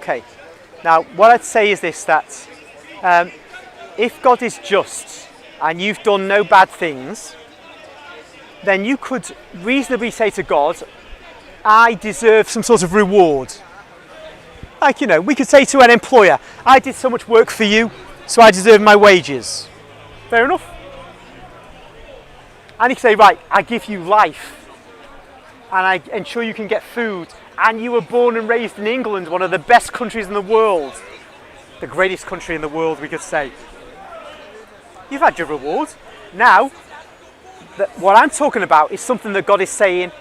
Okay, now what I'd say is this, that if God is just and you've done no bad things, then you could reasonably say to God, I deserve some sort of reward. Like, we could say to an employer, I did so much work for you, so I deserve my wages. Fair enough. And you can say, right, I give you life, and I ensure you can get food, and you were born and raised in England, one of the best countries in the world. The greatest country in the world, we could say. You've had your reward. Now, what I'm talking about is something that God is saying,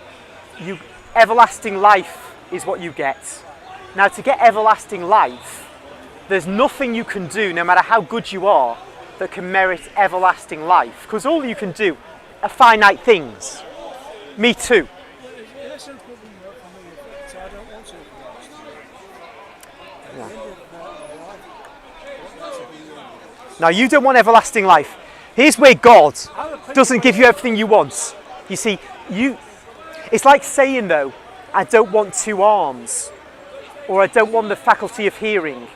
everlasting life is what you get. Now, to get everlasting life, there's nothing you can do, no matter how good you are, that can merit everlasting life. Because all you can do are finite things. Me too. Yeah. Now, you don't want everlasting life. Here's where God doesn't give you everything you want. You see, it's like saying, though, I don't want 2 arms, or I don't want the faculty of hearing.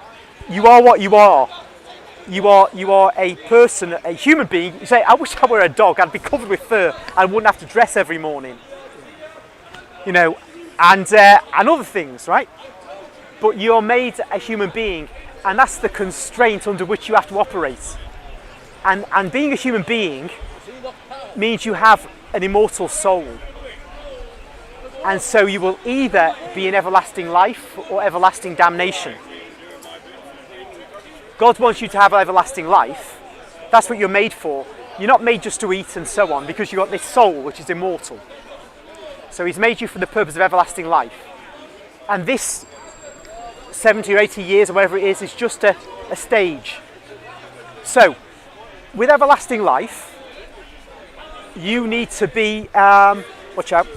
You are what you are. You are a person, a human being. You say, I wish I were a dog. I'd be covered with fur. I wouldn't have to dress every morning. And other things, right? But you're made a human being, and that's the constraint under which you have to operate. And being a human being means you have an immortal soul. And so you will either be in everlasting life or everlasting damnation. God wants you to have everlasting life. That's what you're made for. You're not made just to eat and so on, because you've got this soul which is immortal. So he's made you for the purpose of everlasting life. And this 70 or 80 years or whatever it is just a stage. So, with everlasting life, you need to be, watch out,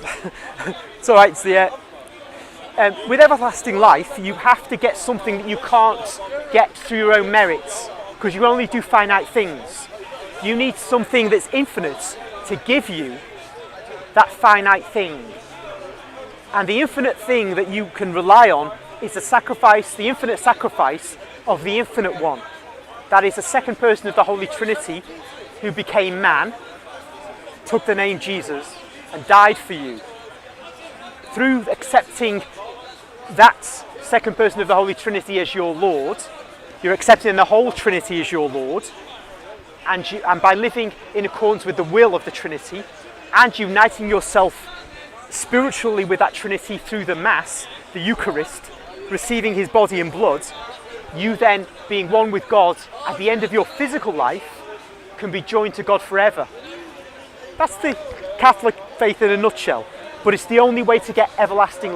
it's alright, with everlasting life, you have to get something that you can't get through your own merits, because you only do finite things. You need something that's infinite to give you that finite thing. And the infinite thing that you can rely on is the infinite sacrifice of the infinite one. That is the second person of the Holy Trinity who became man, took the name Jesus, and died for you. Through accepting that second person of the Holy Trinity as your Lord, you're accepting the whole Trinity as your Lord, and by living in accordance with the will of the Trinity, and uniting yourself spiritually with that Trinity through the Mass, the Eucharist, receiving his body and blood, you then, being one with God at the end of your physical life, can be joined to God forever. That's the Catholic faith in a nutshell, but it's the only way to get everlasting life.